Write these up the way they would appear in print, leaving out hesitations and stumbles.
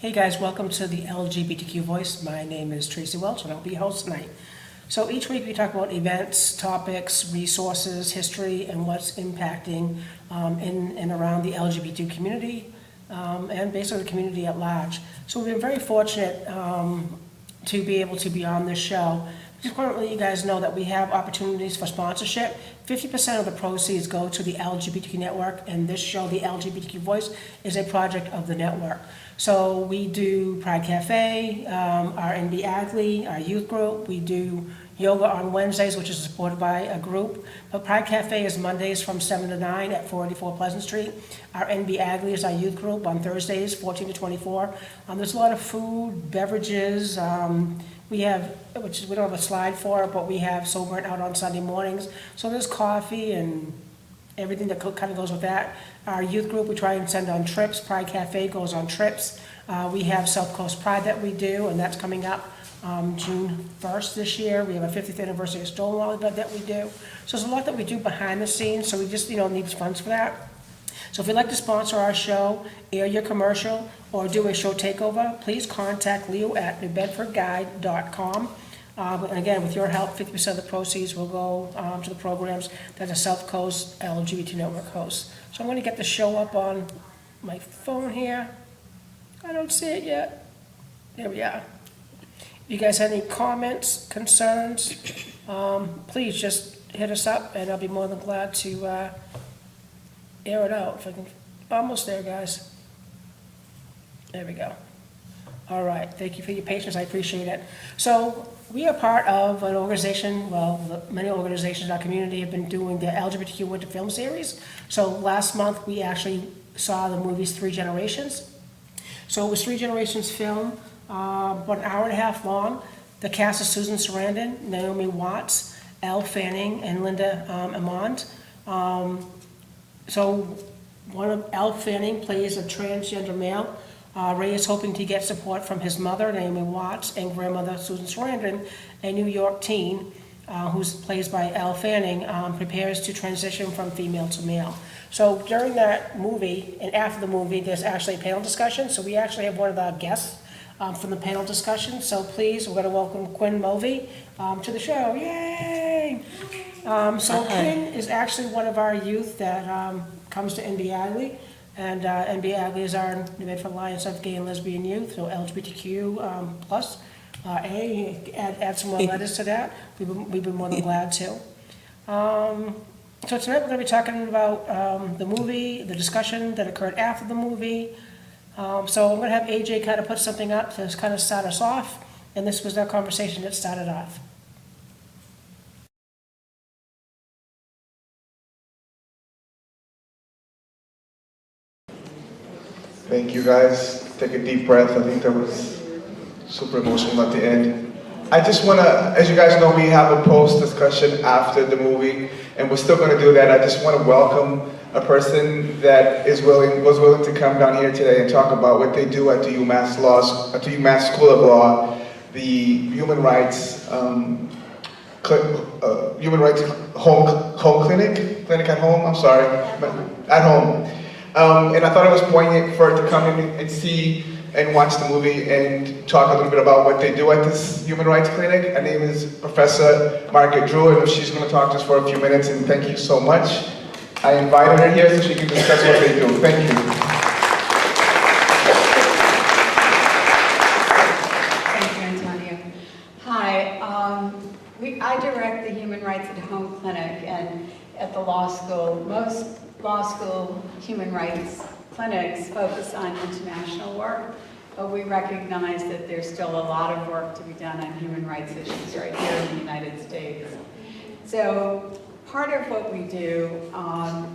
Hey guys, welcome to the LGBTQ Voice. My name is Tracy Welch and I'll be your host tonight. So each week we talk about events, topics, resources, history, and what's impacting in and around the LGBT community and basically the community at large. So we've been very fortunate to be able to be on this show. Just want to let you guys know that we have opportunities for sponsorship. 50% of the proceeds go to the LGBTQ network, and this show, the LGBTQ Voice, is a project of the network. So we do Pride Cafe, our NB Agley, our youth group. We do yoga on Wednesdays, which is supported by a group. But Pride Cafe is Mondays from 7 to 9 at 484 Pleasant Street. Our NB Agley is our youth group on Thursdays, 14 to 24. There's a lot of food, beverages. We have, which we don't have a slide for it, but we have Sober and Out on Sunday mornings. So there's coffee and everything that kind of goes with that. Our youth group, we try and send on trips. Pride Cafe goes on trips. We have South Coast Pride that we do, and that's coming up June 1st this year. We have a 50th anniversary of Stonewall event that we do. So there's a lot that we do behind the scenes, so we just need funds for that. So if you'd like to sponsor our show, air your commercial, or do a show takeover, please contact Leo at newbedfordguide.com. And again, with your help, 50% of the proceeds will go to the programs that the South Coast LGBT Network hosts. So I'm going to get the show up on my phone here. I don't see it yet. There we are. If you guys have any comments, concerns, please just hit us up, and I'll be more than glad to air it out. If I can, almost there, guys. There we go. All right, thank you for your patience, I appreciate it. So we are part of an organization, well, many organizations in our community have been doing the LGBTQ Winter Film Series. So last month we actually saw the movies 3 Generations. So it was 3 Generations film, about an hour and a half long. The cast is Susan Sarandon, Naomi Watts, Elle Fanning, and Linda Amond. So one of Elle Fanning plays a transgender male. Ray is hoping to get support from his mother, Naomi Watts, and grandmother, Susan Sarandon, a New York teen who's plays by Elle Fanning, prepares to transition from female to male. So during that movie, and after the movie, there's actually a panel discussion. So we actually have one of our guests from the panel discussion. So please, we're going to welcome Quinn Mulvey to the show. Yay! Quinn is actually one of our youth that comes to NB Agley. And NB Agley is our New Bedford Alliance of Gay and Lesbian Youth, so LGBTQ plus. Add some more letters to that. We've been more than glad to. So tonight we're going to be talking about the movie, the discussion that occurred after the movie. So I'm going to have AJ kind of put something up to kind of start us off, and this was our conversation that started off. Thank you guys. Take a deep breath. I think that was super emotional at the end. I just want to, as you guys know, we have a post discussion after the movie, and we're still going to do that. I just want to welcome a person that was willing to come down here today and talk about what they do at the UMass School of Law, the Human Rights Home Clinic at Home. I'm sorry, at Home. And I thought it was poignant for her to come in and see and watch the movie and talk a little bit about what they do at this human rights clinic. Her name is Professor Margaret Drew, and she's going to talk to us for a few minutes, and thank you so much. I invited her here so she can discuss what they do. Thank you. Thank you, Antonio. Hi, I direct the Human Rights at Home Clinic, and at the law school, most law school human rights clinics focus on international work, but we recognize that there's still a lot of work to be done on human rights issues right here in the United States. So part of what we do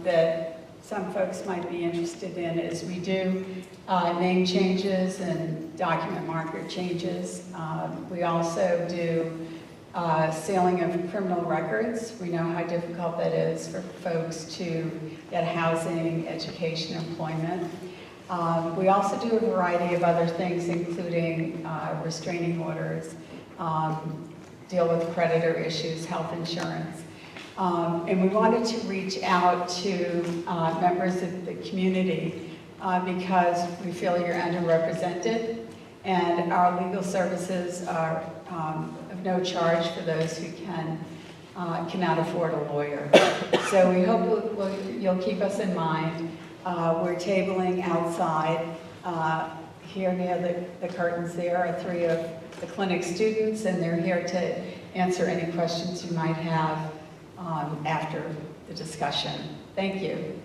that some folks might be interested in is we do name changes and document marker changes. We also do sealing of criminal records. We know how difficult that is for folks to get housing, education, employment. We also do a variety of other things, including restraining orders, deal with creditor issues, health insurance. And we wanted to reach out to members of the community because we feel you're underrepresented, and our legal services are of no charge for those who cannot afford a lawyer. So we hope you'll keep us in mind. We're tabling outside. Here near the curtains there are 3 of the clinic students, and they're here to answer any questions you might have after the discussion. Thank you.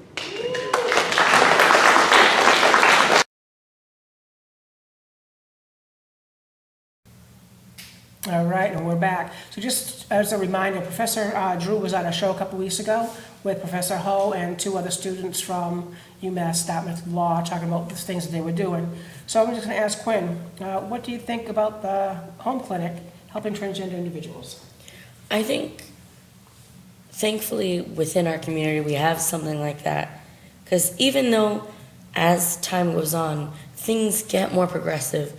All right, and we're back. So just as a reminder, Professor Drew was on a show a couple weeks ago with Professor Ho and 2 other students from UMass Dartmouth Law talking about the things that they were doing. So I'm just going to ask Quinn, what do you think about the home clinic helping transgender individuals? I think, thankfully, within our community, we have something like that. Because even though, as time goes on, things get more progressive,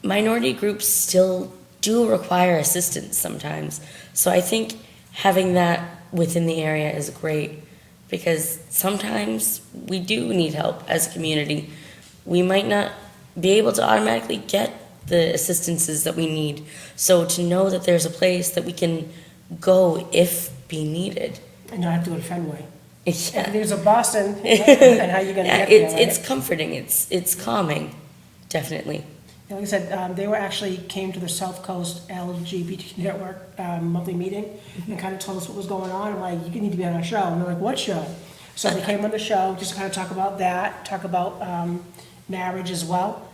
minority groups still do require assistance sometimes. So I think having that within the area is great, because sometimes we do need help as a community. We might not be able to automatically get the assistances that we need. So to know that there's a place that we can go if be needed. And you don't have to go to Fenway. Yeah. There's a Boston, and how you going to Yeah, get there, right? it's comforting, it's calming, definitely. Like I said, they came to the South Coast LGBT Network monthly meeting and kind of told us what was going on. I'm like, you need to be on our show. And they're like, what show? So they came on the show just to kind of talk about that, talk about marriage as well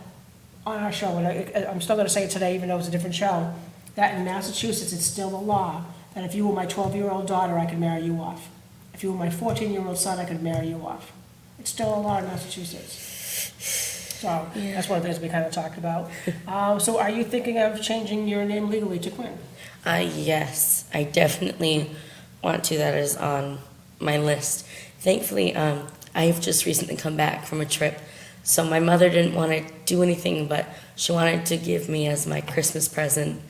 on our show. And I'm still going to say it today, even though it's a different show, that in Massachusetts, it's still the law that if you were my 12-year-old daughter, I could marry you off. If you were my 14-year-old son, I could marry you off. It's still a law in Massachusetts. So that's one of the things we kind of talked about. So are you thinking of changing your name legally to Quinn? Yes, I definitely want to. That is on my list. Thankfully, I've just recently come back from a trip, so my mother didn't want to do anything, but she wanted to give me as my Christmas present,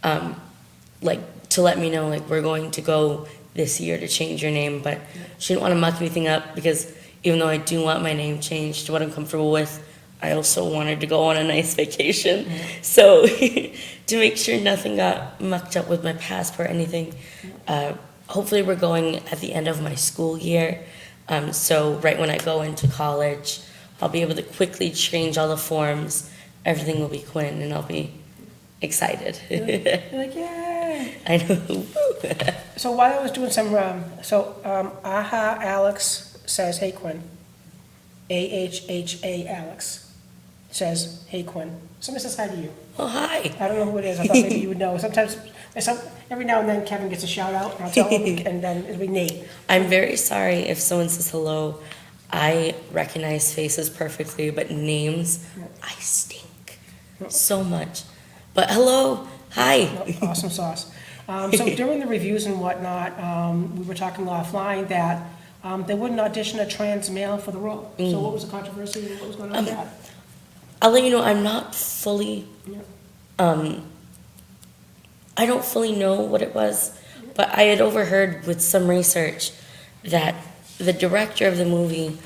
to let me know, we're going to go this year to change your name, but she didn't want to muck anything up, because even though I do want my name changed to what I'm comfortable with, I also wanted to go on a nice vacation. So to make sure nothing got mucked up with my passport or anything, hopefully we're going at the end of my school year. So right when I go into college, I'll be able to quickly change all the forms. Everything will be Quinn, and I'll be excited. You're like, yay! I know. So while I was doing some, AHA Alex says, hey Quinn. AHHA Alex says, hey Quinn. Somebody says hi to you. Oh, hi. I don't know who it is. I thought maybe you would know. Sometimes, every now and then Kevin gets a shout out, and I'll tell him, and then it'll be Nate. I'm very sorry if someone says hello. I recognize faces perfectly, but names, I stink so much. But hello, hi. Awesome sauce. So during the reviews and whatnot, we were talking offline that they wouldn't audition a trans male for the role. So what was the controversy? What was going on with that? I'll let you know, I'm not fully, I don't fully know what it was, but I had overheard with some research that the director of the movie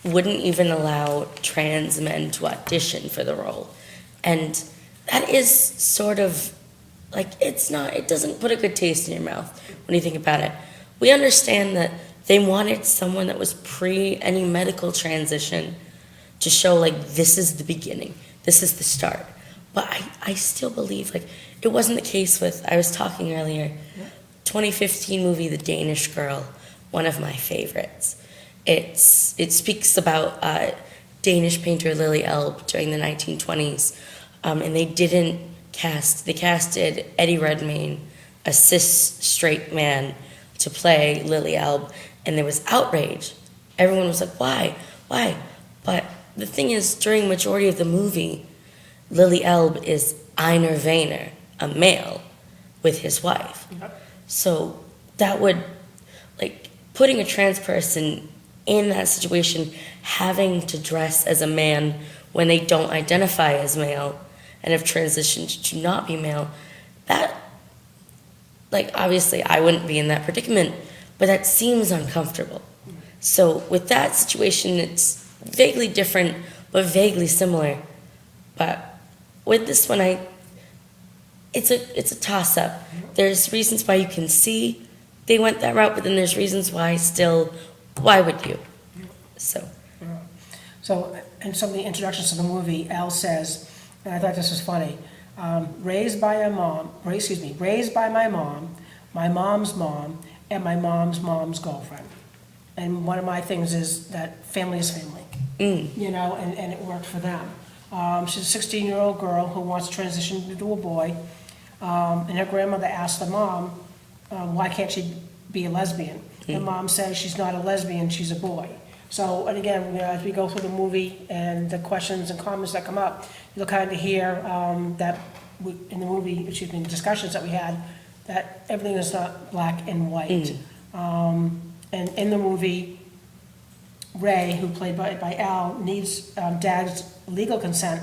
wouldn't even allow trans men to audition for the role. And that is sort of, it doesn't put a good taste in your mouth when you think about it. We understand that they wanted someone that was pre any medical transition to show, this is the beginning, this is the start. But I still believe, it wasn't the case with, I was talking earlier, 2015 movie, The Danish Girl, one of my favorites. It speaks about Danish painter Lily Elbe during the 1920s, and they casted Eddie Redmayne, a cis straight man, to play Lily Elbe, and there was outrage. Everyone was like, why? But the thing is, during majority of the movie, Lily Elbe is Einar Vayner, a male, with his wife. So that would, putting a trans person in that situation, having to dress as a man when they don't identify as male and have transitioned to not be male, that, obviously I wouldn't be in that predicament, but that seems uncomfortable. So with that situation, it's vaguely different, but vaguely similar. But with this one, it's a toss-up. There's reasons why you can see they went that route, but then there's reasons why still, why would you? So. So, in some of the introductions to the movie, Al says, and I thought this was funny, raised by my mom, my mom's mom, and my mom's mom's girlfriend. And one of my things is that family is family, you know, and it worked for them. She's a 16-year-old girl who wants to transition into a boy, and her grandmother asked the mom, why can't she be a lesbian? The mom says she's not a lesbian, she's a boy. So, and again, you know, as we go through the movie and the questions and comments that come up, you'll kind of hear that in the movie, discussions that we had, that everything is not black and white. And in the movie, Ray, who played by Al, needs Dad's legal consent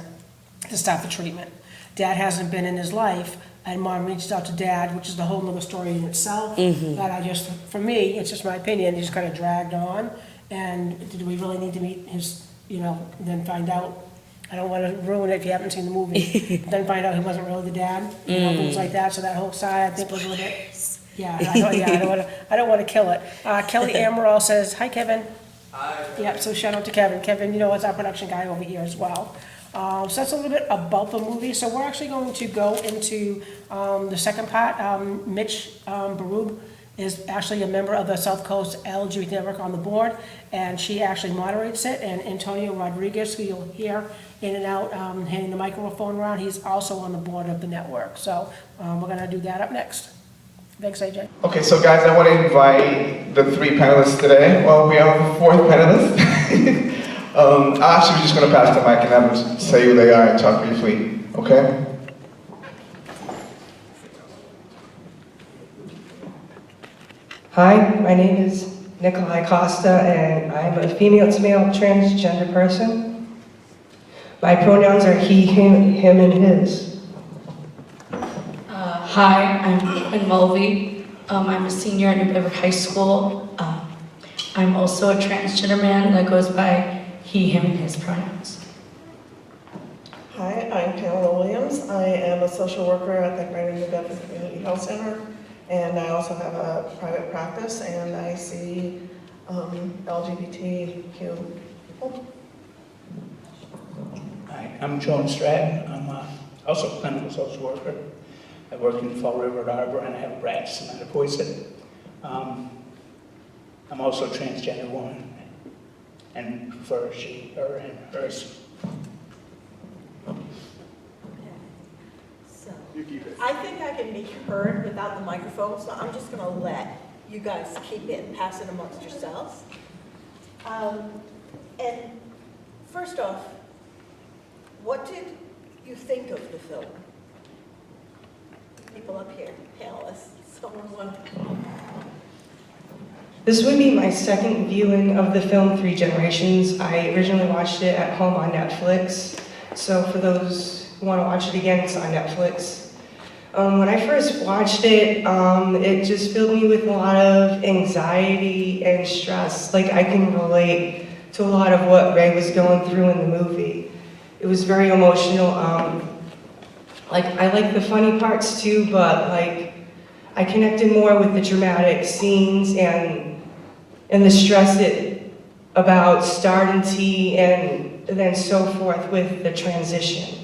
to start the treatment. Dad hasn't been in his life, and Mom reached out to Dad, which is the whole other story in itself. That for me, it's just my opinion, he just kind of dragged on. And did we really need to meet his, you know, then find out, I don't want to ruin it if you haven't seen the movie, then find out he wasn't really the dad, you know, things like that. So that whole side, I think, was a little bit, I don't want to kill it. Kelly Amaral says, hi, Kevin. Hi. Yeah, so shout out to Kevin. Kevin, you know, is our production guy over here as well. So that's a little bit about the movie. So we're actually going to go into the second part. Mitch Barub is actually a member of the South Coast LGBT Network on the board, and she actually moderates it. And Antonio Rodriguez, who you'll hear in and out handing the microphone around, he's also on the board of the network. So we're going to do that up next. Thanks, AJ. Okay, so guys, I want to invite the 3 panelists today. Well, we have a 4th panelist. Actually, we're just going to pass the mic and have them say who they are and talk briefly, okay? Hi, my name is Nikolai Costa, and I'm a female-to-male transgender person. My pronouns are he, him, and his. Hi, I'm Quinn Mulvey. I'm a senior at New Bedford High School. I'm also a transgender man that goes by he, him, and his pronouns. Hi, I'm Pamela Williams. I am a social worker at the Greater New Bedford Community Health Center, and I also have a private practice, and I see LGBTQ people. Hi, I'm Joan Stratton. I'm also a clinical social worker. I work in Fall River at Arbor, and I have a practice in Mattapoisett. I'm also a transgender woman and prefer she, her, and hers. So, I think I can be heard without the microphone, so I'm just going to let you guys keep it and pass it amongst yourselves. And first off, what did you think of the film? People up here, panelists, someone want to... This would be my second viewing of the film 3 Generations. I originally watched it at home on Netflix. So for those who want to watch it again, it's on Netflix. When I first watched it, it just filled me with a lot of anxiety and stress. Like, I can relate to a lot of what Ray was going through in the movie. It was very emotional. Like, I like the funny parts too, but like, I connected more with the dramatic scenes and the stress about starting T and then so forth with the transition.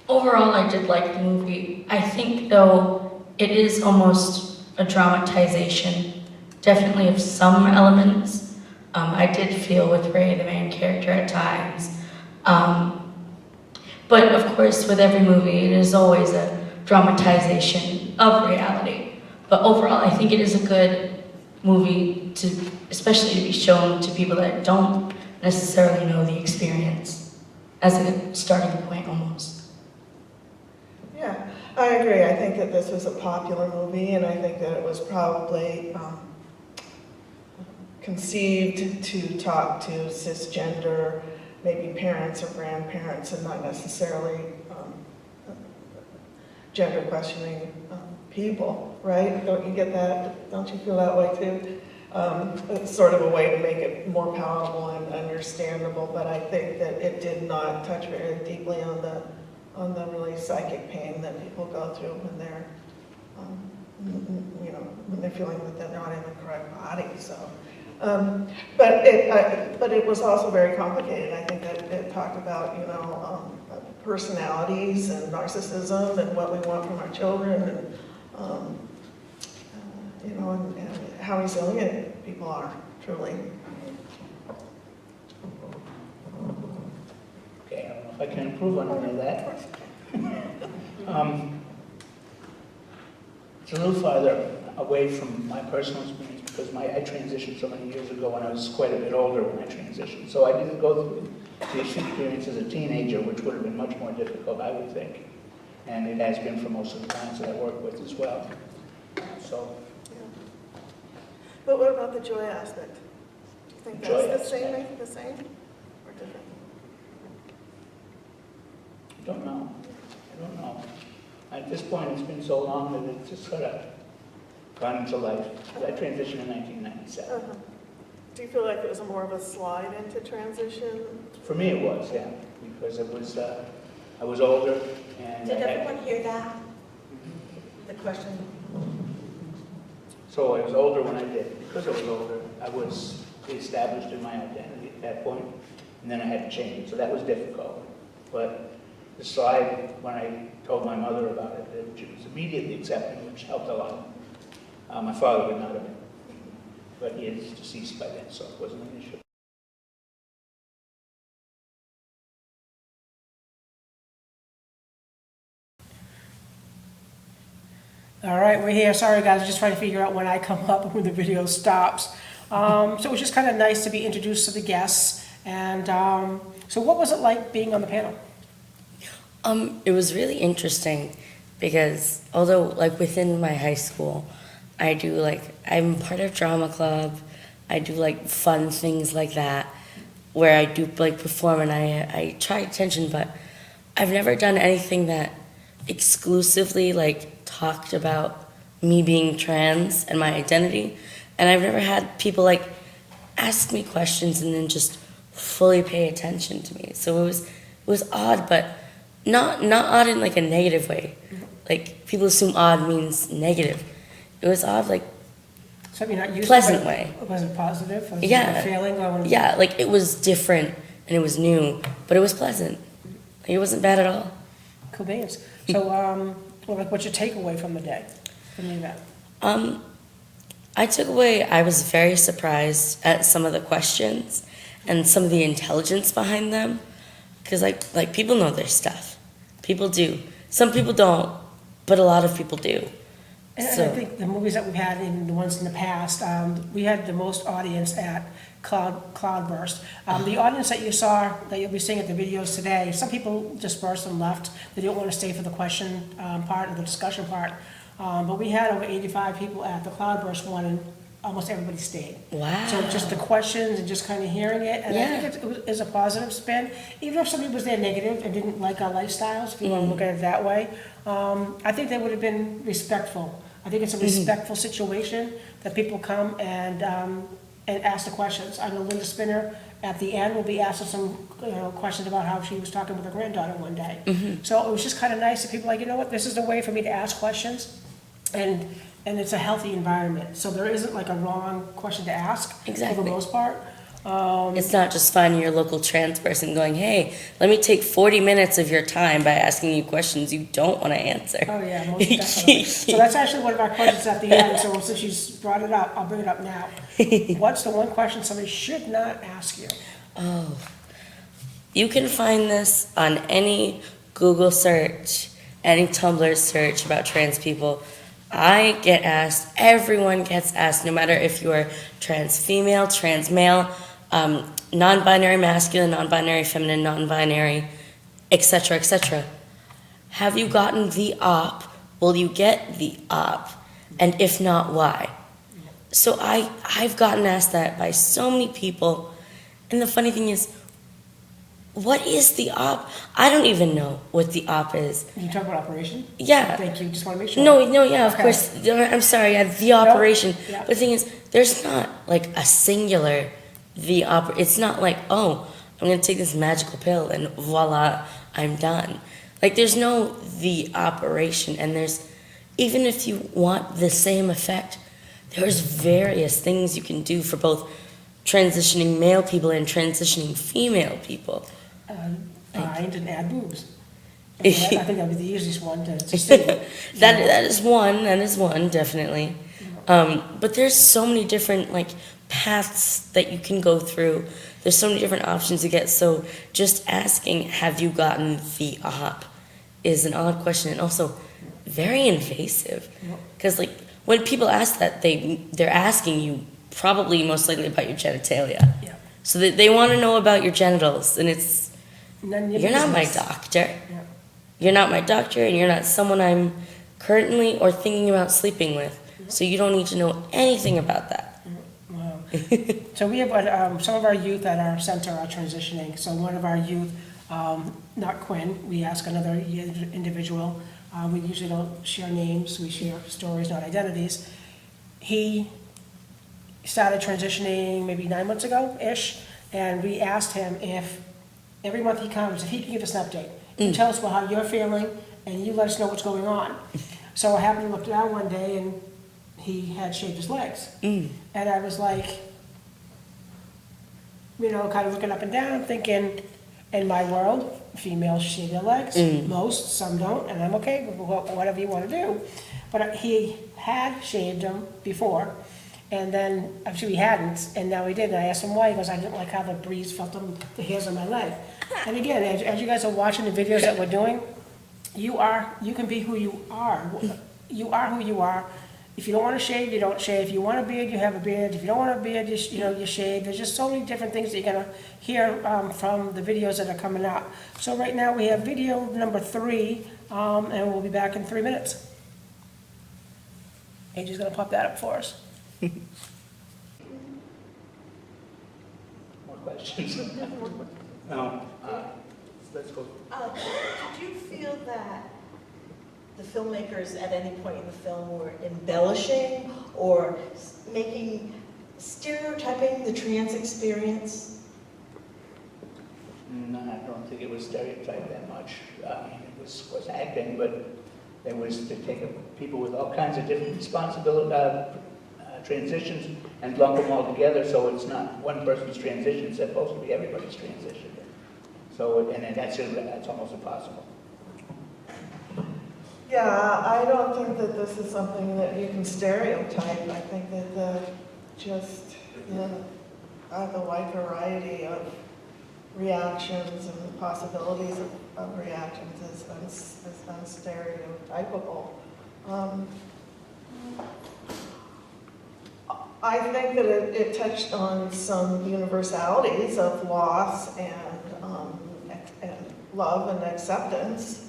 Overall, I did like the movie. I think, though, it is almost a dramatization, definitely of some elements. I did feel with Ray, the main character, at times. But of course, with every movie, it is always a dramatization of reality. But overall, I think it is a good movie, especially to be shown to people that don't necessarily know the experience, as a starting point almost. Yeah, I agree. I think that this was a popular movie, and I think that it was probably conceived to talk to cisgender, maybe parents or grandparents, and not necessarily gender questioning people, right? Don't you get that? Don't you feel that way too? It's sort of a way to make it more palatable and understandable, but I think that it did not touch very deeply on the really psychic pain that people go through when they're, when they're feeling that they're not in the correct body. So, but it was also very complicated. I think that it talked about personalities and narcissism and what we want from our children, and and how resilient people are, truly. Okay, I don't know if I can improve on any of that. It's a little farther away from my personal experience because I transitioned so many years ago when I was quite a bit older when I transitioned. So I didn't go through the experience as a teenager, which would have been much more difficult, I would think. And it has been for most of the clients that I work with as well. So. But what about the joy aspect? Do you think Joy that's the same, aspect. the same, or different? I don't know. At this point, it's been so long that it's just sort of gone into life. I transitioned in 1997. Uh-huh. Do you feel like it was more of a slide into transition? For me, it was, yeah, because it was I was older and Did I had, everyone hear that? The question? so I was older when I did. Because I was older, I was established in my identity at that point, and then I had to change it. So that was difficult. But the slide, when I told my mother about it, she was immediately accepting, which helped a lot. My father would not have been, but he is deceased by then, so it wasn't an issue. All right, we're here. Sorry, guys, just trying to figure out when I come up and when the video stops. So it was just kind of nice to be introduced to the guests. And so what was it like being on the panel? It was really interesting because although like within my high school, I'm part of drama club. I do like fun things like that where I do like perform and I try attention, but I've never done anything that exclusively like talked about me being trans and my identity. And I've never had people like ask me questions and then just fully pay attention to me. So it was odd, but not odd in like a negative way. Like people assume odd means negative. It was odd like Something not used pleasant to, way. Was it positive? Was Yeah. it a feeling? Or Yeah, like it was different and it was new, but it was pleasant. Like, it wasn't bad at all. Cool beans. So, what's your takeaway from the day, from the event? I took away, I was very surprised at some of the questions and some of the intelligence behind them. Because like people know their stuff. People do. Some people don't, but a lot of people do. And So- I think the movies that we've had and the ones in the past, we had the most audience at Cloudburst. The audience that you saw, that you'll be seeing at the videos today, some people dispersed and left. They didn't want to stay for the question part or the discussion part. But we had over 85 people at the Cloudburst one, and almost everybody stayed. Wow. So just the questions and just kind of hearing it, and I think it was a positive spin. Even if somebody was there negative and didn't like our lifestyles, if you want to look at it that way, I think they would have been respectful. I think it's a respectful situation that people come and ask the questions. I know Linda Spinner at the end will be asking some questions about how she was talking with her granddaughter one day. So it was just kind of nice that people were like, you know what, this is the way for me to ask questions, and it's a healthy environment. So there isn't like a wrong question to ask for Exactly. the most part. It's not just finding your local trans person going, hey, let me take 40 minutes of your time by asking you questions you don't want to answer. Oh, yeah, most definitely. So that's actually one of our questions at the end, so since she's brought it up, I'll bring it up now. What's the one question somebody should not ask you? Oh, you can find this on any Google search, any Tumblr search about trans people. I get asked, everyone gets asked, no matter if you're trans female, trans male, non-binary masculine, non-binary feminine, non-binary, etc., etc. Have you gotten the op? Will you get the op? And if not, why? So I've gotten asked that by so many people. And the funny thing is, what is the op? I don't even know what the op is. You talk about operation? Yeah. Thank you, just want to make sure. No, yeah, of Okay. course. I'm sorry, the operation. Yeah. But the thing is, there's not like a singular It's not like, oh, I'm gonna take this magical pill and voila, I'm done. Like there's no the operation, and there's, even if you want the same effect, there's various things you can do for both transitioning male people and transitioning female people. Bind and add boobs. I think that would be the easiest one to see. That is one, definitely. But there's so many different like paths that you can go through. There's so many different options to get. So just asking, have you gotten the op, is an odd question, and also very invasive. Because like when people ask that, they're asking you probably most likely about your genitalia. Yeah. So they want to know about your genitals, and it's, None of your you're not my business. doctor. Yeah. You're not my doctor, and you're not someone I'm currently or thinking about sleeping with. So you don't need to know anything about that. Wow. So we have some of our youth at our center are transitioning. So one of our youth, not Quinn, we ask another individual. We usually don't share names, we share stories, not identities. He started transitioning maybe 9 months ago-ish, and we asked him if every month he comes, if he can give us an update. You tell us about how you're feeling, and you let us know what's going on. So I happened to look down one day, and he had shaved his legs. And I was like, kind of looking up and down, thinking, in my world, females shave their legs. Most, some don't, and I'm okay with whatever you want to do. But he had shaved them before, and then, I'm sure he hadn't, and now he did. And I asked him why. He goes, I didn't like how the breeze felt on the hairs on my leg. And again, as you guys are watching the videos that we're doing, you can be who you are. You are who you are. If you don't want to shave, you don't shave. If you want a beard, you have a beard. If you don't want a beard, you shave. There's just so many different things that you're gonna hear from the videos that are coming out. So right now we have video number 3, and we'll be back in 3 minutes. AJ's gonna pop that up for us. More questions? No. Let's go. Did you feel that the filmmakers at any point in the film were embellishing or stereotyping the trans experience? No, I don't think it was stereotyped that much. I mean, it was acting, but it was to take people with all kinds of different transitions and lump them all together, so it's not one person's transition, it's supposed to be everybody's transition. So, and that's almost impossible. Yeah, I don't think that this is something that you can stereotype. I think that the wide variety of reactions and the possibilities of reactions is unstereotypable. I think that it touched on some universalities of loss and love and acceptance.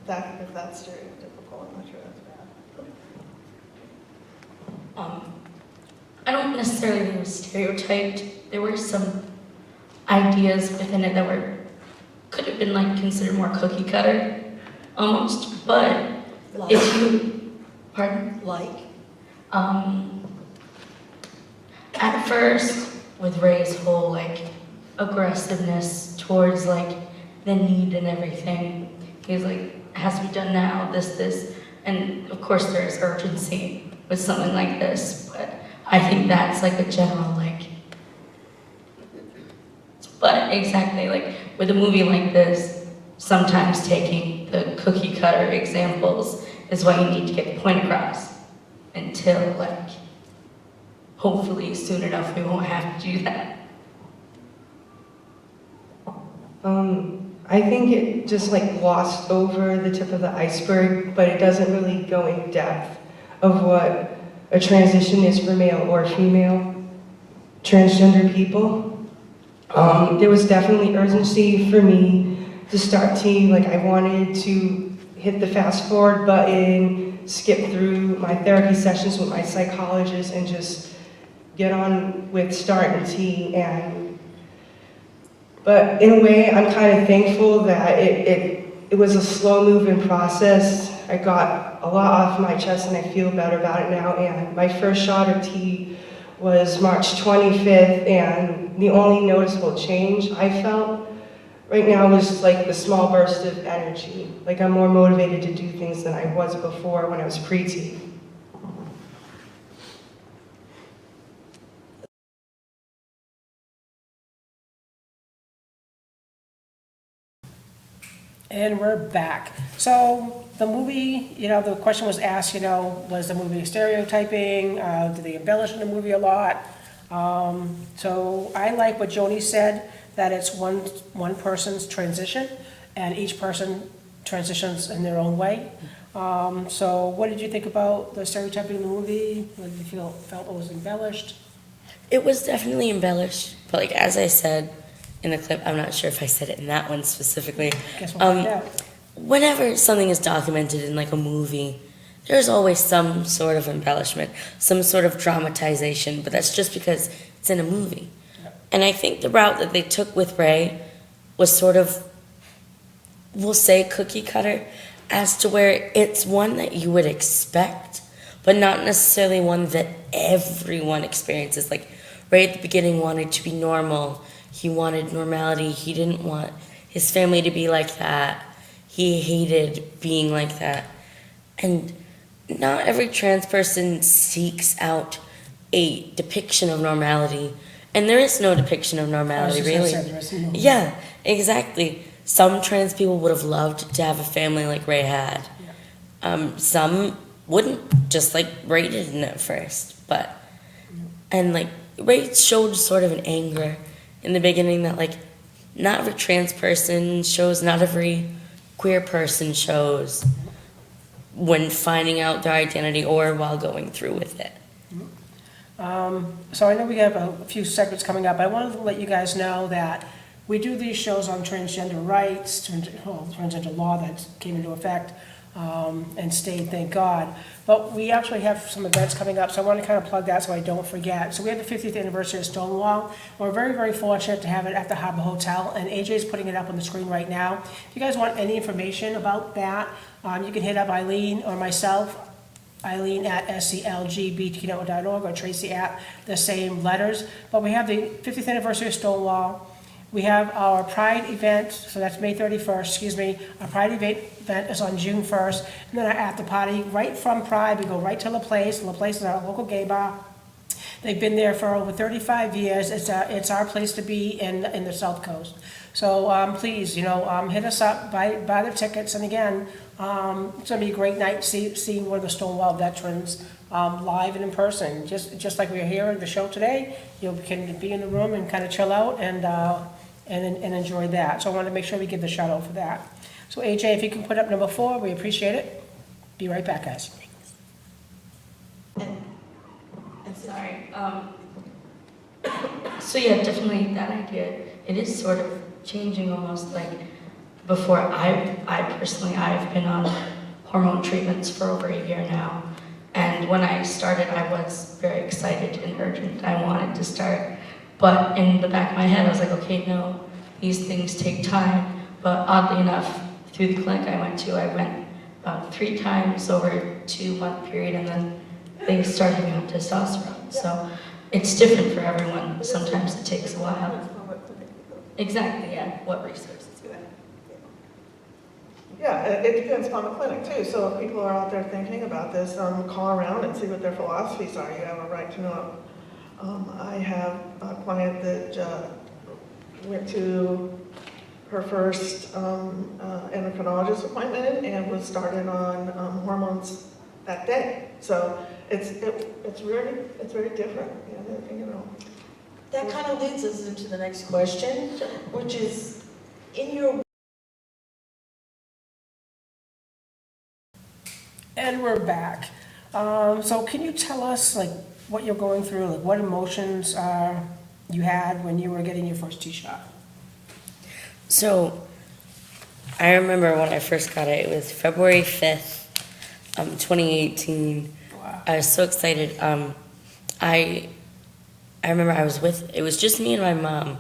If that's stereotypical, I'm not sure that's bad. I don't necessarily think it was stereotyped. There were some ideas within it that could have been like considered more cookie cutter, almost. But Like? if you, pardon? Like? At first, with Ray's whole like aggressiveness towards like the need and everything, he's like, it has to be done now, this, and of course there's urgency with something like this, but I think that's like a general like, but exactly like with a movie like this, sometimes taking the cookie cutter examples is why you need to get the point across until like, hopefully soon enough we won't have to do that. I think it just like glossed over the tip of the iceberg, but it doesn't really go in depth of what a transition is for male or female transgender people. There was definitely urgency for me to start to, like I wanted to hit the fast forward button, skip through my therapy sessions with my psychologist and just get on with starting T. But in a way, I'm kind of thankful that it was a slow-moving process. I got a lot off my chest and I feel better about it now. And my first shot of tea was March 25th, and the only noticeable change I felt right now was like the small burst of energy. Like I'm more motivated to do things than I was before when I was preteen. And we're back. So the movie, the question was asked, was the movie stereotyping? Did they embellish in the movie a lot? So I like what Joni said, that it's one person's transition, and each person transitions in their own way. So what did you think about the stereotyping in the movie? What did you felt it was embellished? It was definitely embellished, but like as I said in the clip, I'm not sure if I said it in that one specifically. Guess we'll find out. Whenever something is documented in like a movie, there's always some sort of embellishment, some sort of dramatization, but that's just because it's in a movie. Yep. And I think the route that they took with Ray was sort of, we'll say cookie cutter, as to where it's one that you would expect, but not necessarily one that everyone experiences. Like Ray at the beginning wanted to be normal. He wanted normality. He didn't want his family to be like that. He hated being like that. And not every trans person seeks out a depiction of normality. And there is no depiction of normality, really. Yeah, exactly. Some trans people would have loved to have a family like Ray had. Some wouldn't, just like Ray didn't at first. And like Ray showed sort of an anger in the beginning that like not every trans person shows, not every queer person shows when finding out their identity or while going through with it. So I know we have a few segments coming up. I wanted to let you guys know that we do these shows on transgender rights, transgender law that came into effect and stayed, thank God. But we actually have some events coming up, so I want to kind of plug that so I don't forget. So we have the 50th anniversary of Stonewall. We're very, very fortunate to have it at the Harbor Hotel, and AJ's putting it up on the screen right now. If you guys want any information about that, you can hit up Eileen or myself, Eileen at sclgbtq.org, or Tracy at the same letters. But we have the 50th anniversary of Stonewall. We have our Pride event, so that's May 31st, Our Pride event is on June 1st. And then our after party, right from Pride, we go right to La Place. La Place is our local gay bar. They've been there for over 35 years. It's our place to be in the South Coast. So please, hit us up, buy the tickets. And again, it's going to be a great night seeing one of the Stonewall veterans live and in person. Just like we are here at the show today, you can be in the room and kind of chill out and enjoy that. So I wanted to make sure we give the shout out for that. So AJ, if you can put up number 4, we appreciate it. Be right back, guys. Sorry. So yeah, definitely that idea. It is sort of changing almost like before. I've been on hormone treatments for over a year now. And when I started, I was very excited and urgent. I wanted to start. But in the back of my head, I was like, okay, no, these things take time. But oddly enough, through the clinic I went about 3 times over a 2-month period, and then they started me on testosterone. So it's different for everyone. Sometimes it takes a while. Exactly, yeah. What resources you have? Yeah, it depends upon the clinic too. So if people are out there thinking about this, call around and see what their philosophies are. You have a right to know. I have a client that went to her first endocrinologist appointment and was started on hormones that day. So it's very different, That kind of leads us into the next question, which is, in your... And we're back. So can you tell us, like, what you're going through, like, what emotions you had when you were getting your first T-shot? So I remember when I first got it. It was February 5th, 2018. Wow. I was so excited. I remember it was just me and my mom.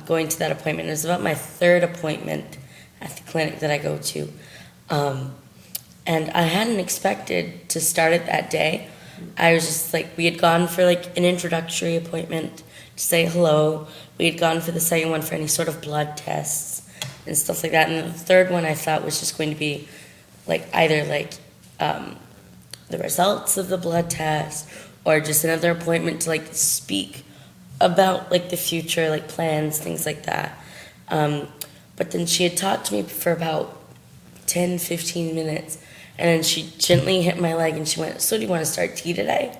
going to that appointment. It was about my third appointment at the clinic that I go to. And I hadn't expected to start it that day. I was just like, we had gone for like an introductory appointment to say hello. We had gone for the second one for any sort of blood tests and stuff like that. And the third one I thought was just going to be like either like the results of the blood test or just another appointment to like speak about like the future, like plans, things like that. But then she had talked to me for about 10, 15 minutes. And then she gently hit my leg and she went, "So do you want to start tea today?"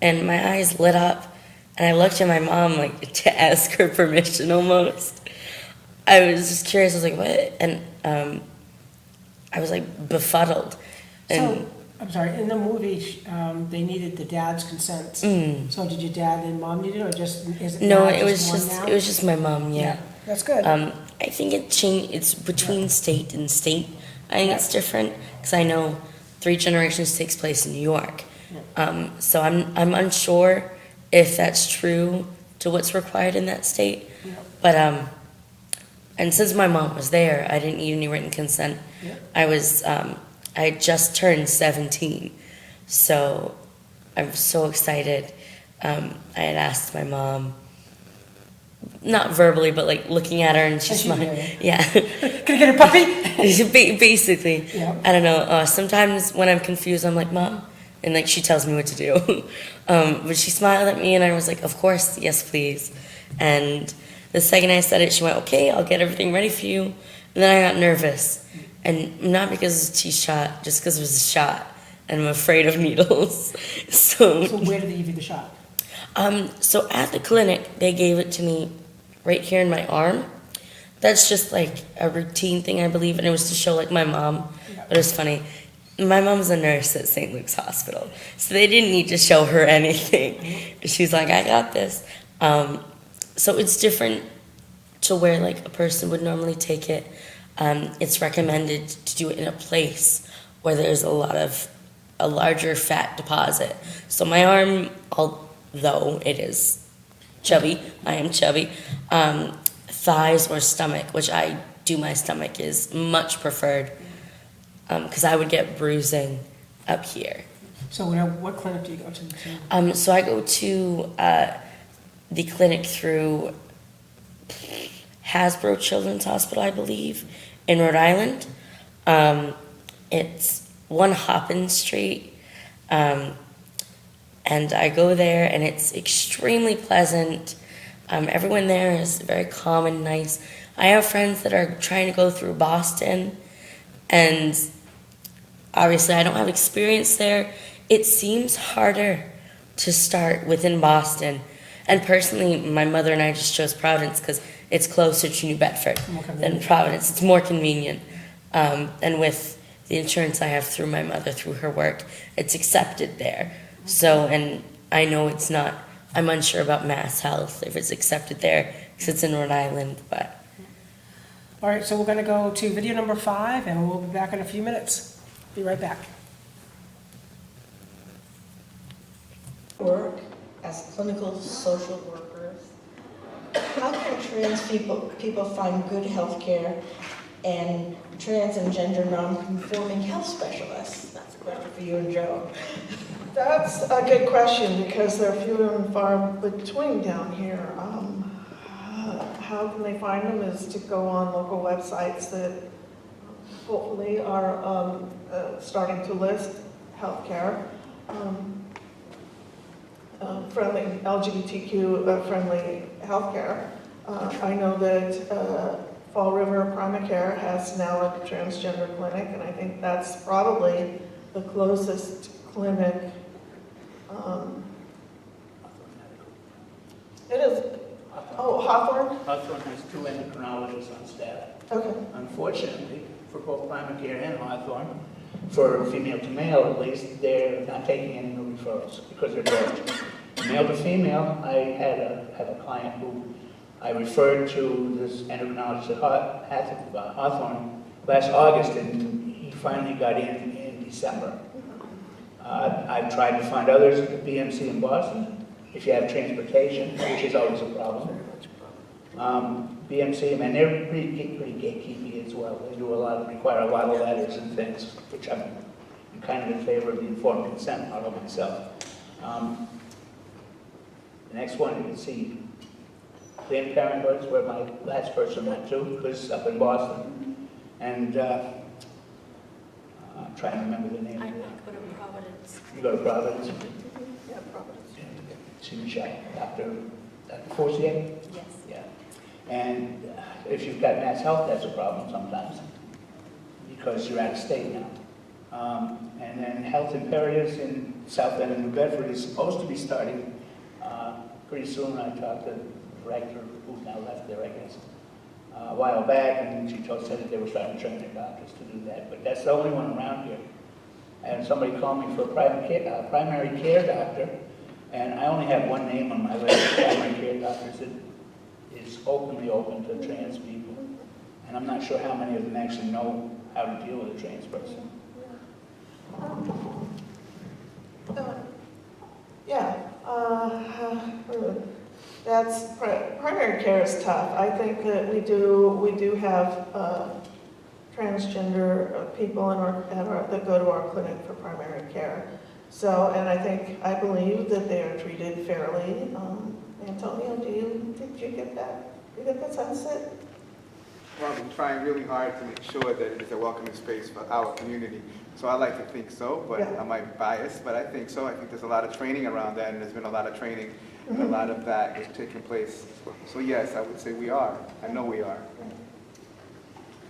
And my eyes lit up and I looked at my mom like to ask her permission almost. I was just curious. I was like, "What?" And I was like befuddled. And So, I'm sorry, in the movie, they needed the dad's consent. So did your dad and mom need it, or just, is it no, now it was one just now? it was just my mom. Yeah. That's good. I think it changed. It's between state and state. I think it's different because I know 3 Generations takes place in New York. So I'm unsure if that's true to what's required in that state. But and since my mom was there, I didn't need any written consent. I was I had just turned 17, so I'm so excited. I had asked my mom. Not verbally, but like looking at her and she's smiling. Yeah. Can I get a puppy? Basically. Yeah. I don't know. Sometimes when I'm confused, I'm like, "Mom," and like she tells me what to do. But she smiled at me and I was like, "Of course, yes, please." And the second I said it, she went, "Okay, I'll get everything ready for you." And then I got nervous. And not because it was a T-shot, just because it was a shot. And I'm afraid of needles. So where did they give you the shot? So at the clinic, they gave it to me right here in my arm. That's just like a routine thing, I believe, and it was to show like my mom. But it was funny. My mom's a nurse at St. Luke's Hospital, so they didn't need to show her anything. She's like, "I got this." So it's different to where like a person would normally take it. It's recommended to do it in a place where there's a larger fat deposit. So my arm, although it is chubby, I am chubby, thighs or stomach, which I do my stomach, is much preferred because I would get bruising up here. So what clinic do you go to? So I go to the clinic through Hasbro Children's Hospital, I believe, in Rhode Island. It's 1 Hoppin Street. And I go there, and it's extremely pleasant. Everyone there is very calm and nice. I have friends that are trying to go through Boston, and obviously I don't have experience there. It seems harder to start within Boston. And personally, my mother and I just chose Providence because it's closer to New Bedford than Providence. It's more convenient. And with the insurance I have through my mother, through her work, it's accepted there. So, and I know it's not, I'm unsure about Mass Health, if it's accepted there, because it's in Rhode Island, but. All right, so we're going to go to video number 5, and we'll be back in a few minutes. Be right back. Work as clinical social workers. How can trans people find good health care and trans and gender non-conforming health specialists? That's a question for you and Joe. That's a good question because they're few and far between down here. How can they find them is to go on local websites that hopefully are starting to list healthcare, friendly, LGBTQ friendly healthcare. I know that Fall River Primacare has now a transgender clinic, and I think that's probably the closest clinic. It is. Oh, Hawthorne? Hawthorne has 2 endocrinologists on staff. Okay. Unfortunately, for both Primacare and Hawthorne, for female to male at least, they're not taking any new referrals because they're booked. Male to female, I have a client who I referred to this endocrinologist at Hawthorne last August, and he finally got in December. I've tried to find others at the BMC in Boston, if you have transportation, which is always a problem. BMC, and they're pretty gatekeepy as well. They do require a lot of letters and things, which I'm kind of in favor of the informed consent model myself. The next one, you can see Planned Parenthood is where my last person went to, because up in Boston. And I'm trying to remember the name of it. go to Providence. You go to Providence? Yeah, Providence. She was shot. Dr. Forcier? Yes. Yeah. And if you've got mass health, that's a problem sometimes, because you're out of state now. And then health imperatives in South End and New Bedford is supposed to be starting pretty soon. I talked to the director, who's now left there, I guess, a while back, and she said that they were starting to train their doctors to do that. But that's the only one around here. And somebody called me for a primary care doctor, and I only have one name on my list of primary care doctors that is openly open to trans people. And I'm not sure how many of them actually know how to deal with a trans person. Yeah, that's, primary care is tough. I think that we do have transgender people that go to our clinic for primary care. So, and I believe that they are treated fairly. Antonio, did you get that? You get that sense that? Well, I've been trying really hard to make sure that it is a welcoming space for our community. So I like to think so, but Yeah. I might be biased, but I think so. I think there's a lot of training around that, and there's been a lot of training, and a lot of that is taking place. So yes, I would say we are. I know we are.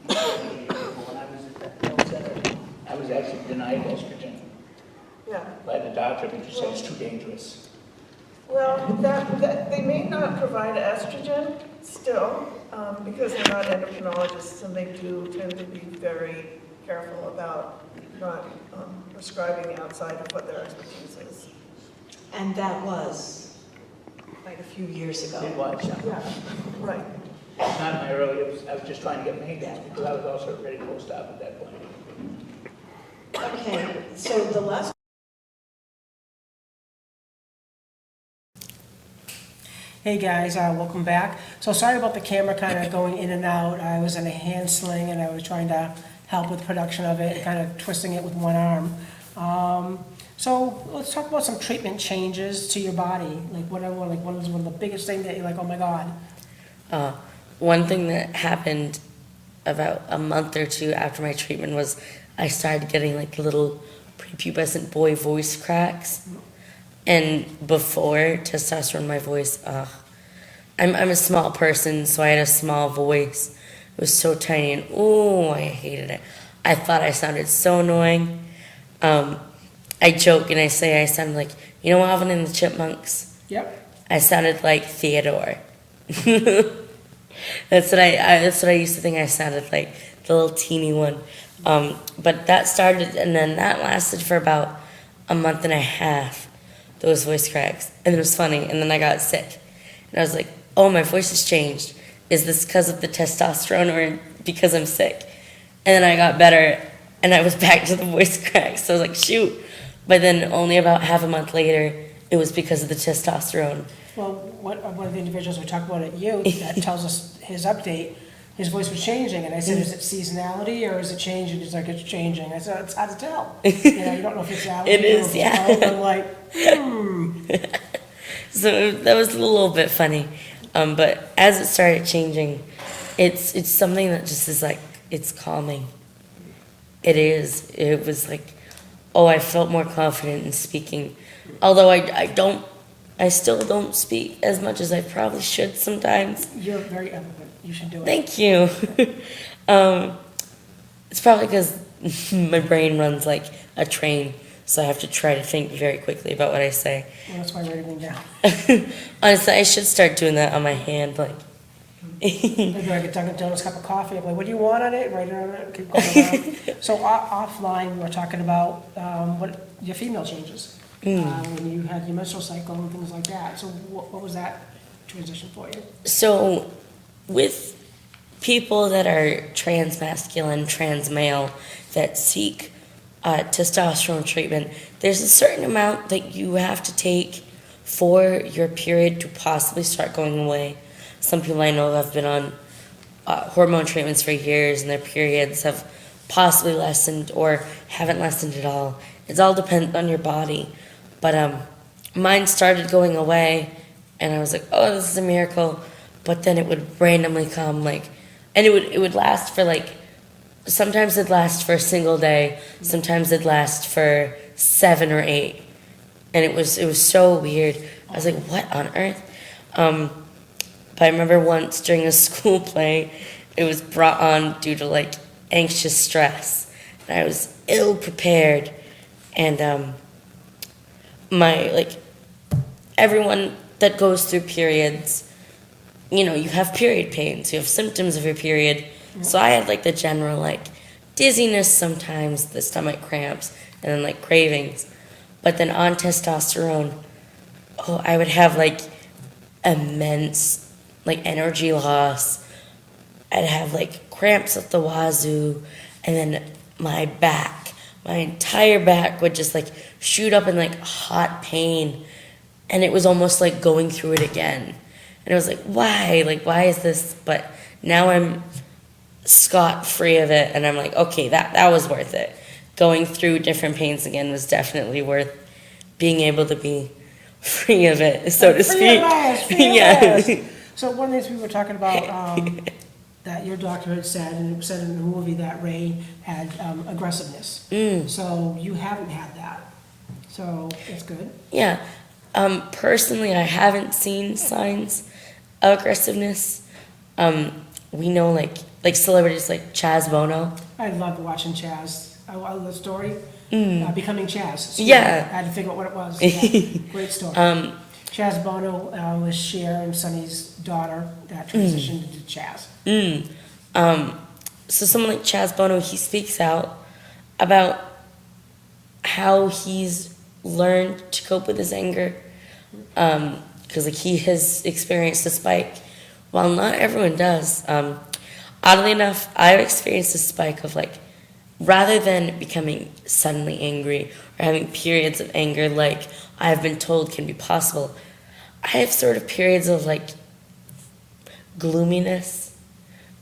When I was at that health center, I was actually denied estrogen Yeah. by the doctor because he said it's too dangerous. Well, they may not provide estrogen still, because they're not endocrinologists, and they do tend to be very careful about not prescribing outside of what their expertise is. And that was like a few years It ago. was. Yeah, right. Not my early, I was just trying to get maintenance because I was also ready to post-op at that point. Okay, so the last Hey guys, welcome back. So sorry about the camera kind of going in and out. I was in a hand sling and I was trying to help with production of it, kind of twisting it with one arm. So let's talk about some treatment changes to your body. Like what is one of the biggest things that you're like, oh my God. One thing that happened about a month or two after my treatment was I started getting like little prepubescent boy voice cracks. And before testosterone, my voice, I'm a small person, so I had a small voice. It was so tiny, and I hated it. I thought I sounded so annoying. I joke and I say I sounded like, you know, Alvin and the Chipmunks? Yep. I sounded like Theodore. That's what I used to think I sounded like, the little teeny one. But that started, and then that lasted for about a month and a half, those voice cracks. And it was funny, and then I got sick. And I was like, oh, my voice has changed. Is this because of the testosterone or because I'm sick? And then I got better, and I was back to the voice cracks. So I was like, shoot. But then only about half a month later, it was because of the testosterone. Well, one of the individuals we talked about at youth that tells us his update, his voice was changing, and I said, is it seasonality or is it changing? He's like, it's changing. I said, it's hard to tell. You don't know if it's allergy It is, or if it's yeah. cold. I'm like, So that was a little bit funny. But as it started changing, it's something that just is like, it's calming. It is. It was like, I felt more confident in speaking. Although I still don't speak as much as I probably should sometimes. you're very eloquent. You should do it. Thank you. It's probably because my brain runs like a train, so I have to try to think very quickly about what I say. Well, that's why I write everything down. Honestly, I should start doing that on my hand, like. Maybe like a Dunkin' Donuts cup of coffee. I'm like, what do you want on it? Write it on it. Keep going around. So offline, we were talking about what your female changes. When you had your menstrual cycle and things like that. So what was that transition for you? So, with people that are trans masculine, trans male, that seek testosterone treatment, there's a certain amount that you have to take for your period to possibly start going away. Some people I know have been on hormone treatments for years, and their periods have possibly lessened or haven't lessened at all. It's all dependent on your body. But mine started going away, and I was like, oh, this is a miracle. But then it would randomly come, like, and it would last for like, sometimes it'd last for a single day, sometimes it'd last for 7 or 8. And it was so weird. I was like, what on earth? But I remember once during a school play, it was brought on due to like anxious stress. And I was ill prepared. And everyone that goes through periods, you know, you have period pains, you have symptoms of your period. So I had like the general like dizziness sometimes, the stomach cramps, and then like cravings. But then on testosterone, I would have like immense like energy loss. I'd have like cramps at the wazoo, and then my entire back would just like shoot up in like hot pain, and it was almost like going through it again. And I was like, why? Like, why is this? But now I'm scot-free of it, and I'm like, okay, that was worth it. Going through different pains again was definitely worth being able to be free of it, so to speak. Yeah. So one of the things we were talking about, that your doctor had said, and it was said in the movie, that Ray had aggressiveness. So you haven't had that. So it's good. Yeah. Personally, I haven't seen signs of aggressiveness. We know like celebrities like Chaz Bono. I loved watching Chaz. I love the story. Becoming Chaz. So Yeah. I had to figure out what it was. Yeah. Great story. Chaz Bono was Cher and Sonny's daughter that transitioned into Chaz. So someone like Chaz Bono, he speaks out about how he's learned to cope with his anger, because like he has experienced a spike, while not everyone does. Oddly enough, I've experienced a spike of like, rather than becoming suddenly angry or having periods of anger like I've been told can be possible, I have sort of periods of like gloominess,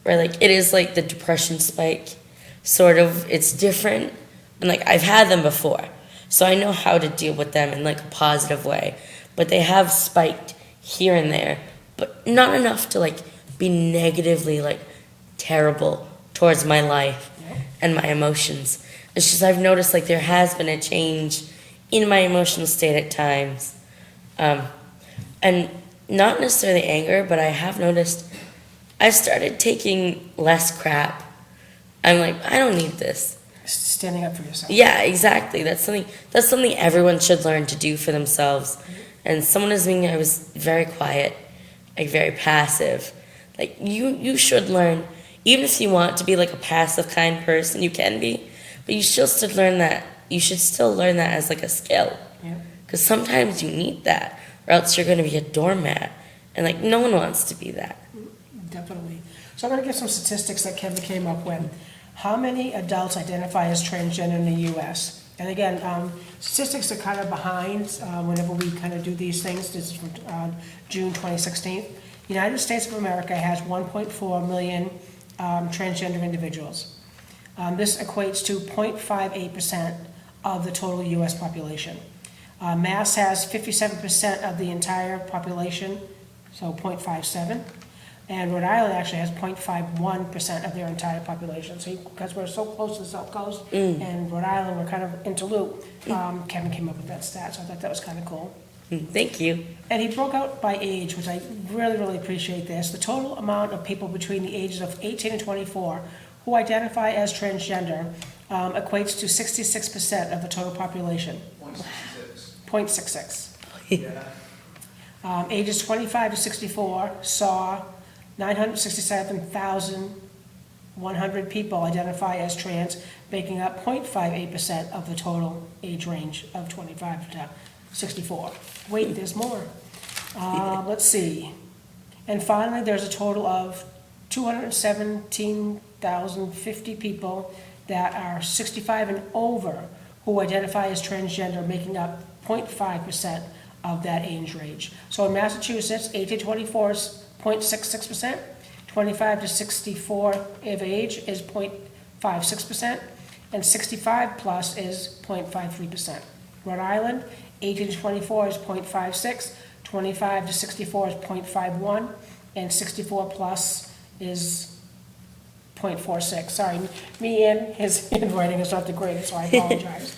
where like it is like the depression spike, sort of. It's different, and like I've had them before, so I know how to deal with them in like a positive way. But they have spiked here and there, but not enough to like be negatively like terrible towards my life and my emotions. It's just I've noticed like there has been a change in my emotional state at times, and not necessarily anger, but I have noticed I've started taking less crap. I'm like, I don't need this. Standing up for yourself. Yeah, exactly. That's something everyone should learn to do for themselves. And someone as me, I was very quiet, like very passive. Like you should learn, even if you want to be like a passive kind person, you can be, but you should still learn that. You should still learn that as like a skill. Yeah. Because sometimes you need that, or else you're going to be a doormat, and like no one wants to be that. Definitely. So I'm going to give some statistics that Kevin came up with. How many adults identify as transgender in the U.S.? And again, statistics are kind of behind whenever we kind of do these things. This is from June 2016. The United States of America has 1.4 million transgender individuals. This equates to 0.58% of the total U.S. population. Mass has 57% of the entire population, so 0.57. And Rhode Island actually has 0.51% of their entire population. So because we're so close to the South Coast and Rhode Island, we're kind of interloop. Kevin came up with that stat, so I thought that was kind of cool. Thank you. And he broke out by age, which I really, really appreciate this. The total amount of people between the ages of 18 and 24 who identify as transgender equates to 66% of the total population. 0.66. Ages 25 to 64 saw 967,100 people identify as trans, making up 0.58% of the total age range of 25 to 64. Wait, there's more. Let's see. And finally, there's a total of 217,050 people that are 65 and over who identify as transgender, making up 0.5% of that age range. So in Massachusetts, 18 to 24 0.66%, 25 to 64 of age is 0.56%, and 65 plus is 0.53%. Rhode Island, 18 to 24 is 0.56, 25 to 64 is 0.51, and 64 plus is 0.46. Sorry, me and his handwriting is not the greatest, so I apologize.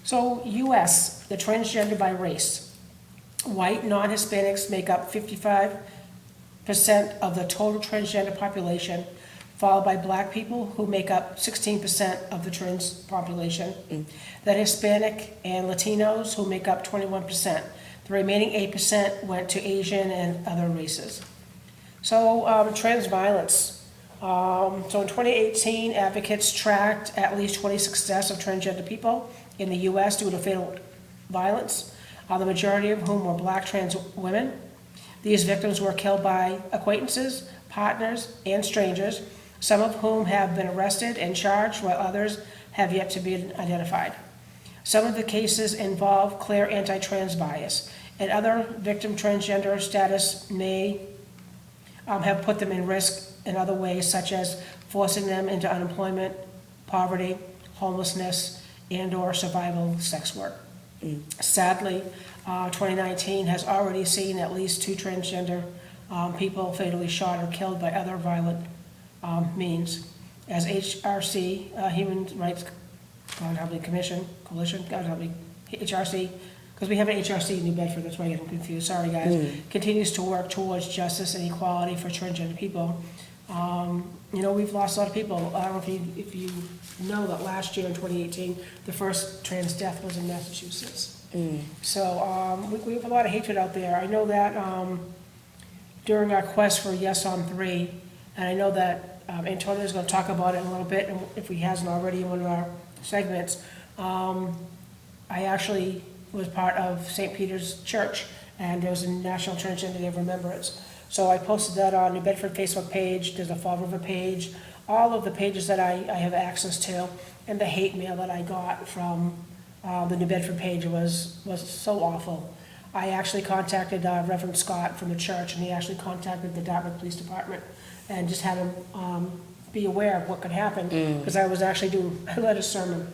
So US, the transgender by race. White non-Hispanics make up 55% of the total transgender population, followed by black people who make up 16% of the trans population. Then Hispanic and Latinos who make up 21%. The remaining 8% went to Asian and other races. So trans violence. So in 2018, advocates tracked at least 26 deaths of transgender people in the US due to fatal violence, the majority of whom were black trans women. These victims were killed by acquaintances, partners, and strangers, some of whom have been arrested and charged, while others have yet to be identified. Some of the cases involve clear anti-trans bias, and other victim transgender status may have put them in risk in other ways, such as forcing them into unemployment, poverty, homelessness, and/or survival sex work. Sadly, 2019 has already seen at least 2 transgender people fatally shot or killed by other violent means. As HRC, Human Rights Coalition, HRC, because we have an HRC in New Bedford, that's why I get confused, sorry guys, continues to work towards justice and equality for transgender people. You know, we've lost a lot of people. I don't know if you know that last year in 2018, the first trans death was in Massachusetts. So we have a lot of hatred out there. I know that during our quest for Yes on 3, and I know that Antonio's going to talk about it in a little bit, and if he hasn't already in one of our segments, I actually was part of St. Peter's Church, and there was a National Transgender Day of Remembrance. So I posted that on New Bedford Facebook page, there's a Fall River page, all of the pages that I have access to, and the hate mail that I got from the New Bedford page was so awful. I actually contacted Reverend Scott from the church, and he actually contacted the Dartmouth Police Department and just had him be aware of what could happen, because I was actually I led a sermon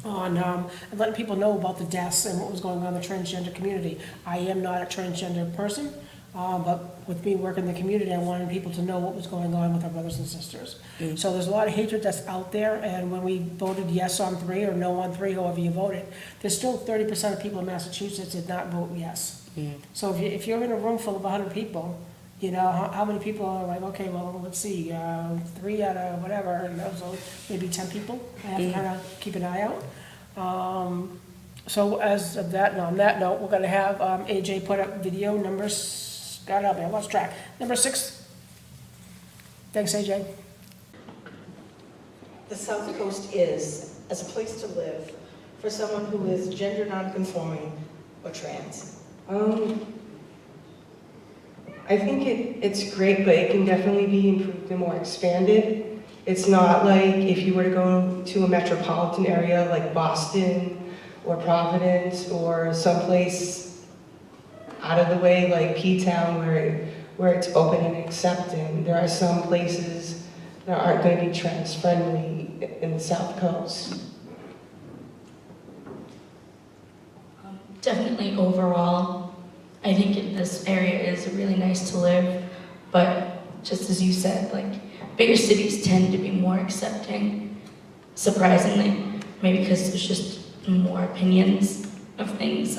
on and letting people know about the deaths and what was going on in the transgender community. I am not a transgender person, but with me working in the community, I wanted people to know what was going on with our brothers and sisters. So there's a lot of hatred that's out there, and when we voted yes on 3 or no on 3, however you voted, there's still 30% of people in Massachusetts did not vote yes. So if you're in a room full of 100 people, you know, how many people are like, okay, well, let's see, 3 out of whatever, and so maybe 10 people. I have to kind of keep an eye out. So as of that, on that note, we're going to have AJ put up video numbers. God help me, I lost track. Number 6. Thanks, AJ. The South Coast is as a place to live for someone who is gender nonconforming or trans? I think it's great, but it can definitely be improved and more expanded. It's not like if you were to go to a metropolitan area like Boston or Providence or someplace out of the way like P-Town where it's open and accepting. There are some places that aren't going to be trans-friendly in the South Coast. Definitely overall, I think this area is really nice to live, but just as you said, like, bigger cities tend to be more accepting, surprisingly, maybe because there's just more opinions of things.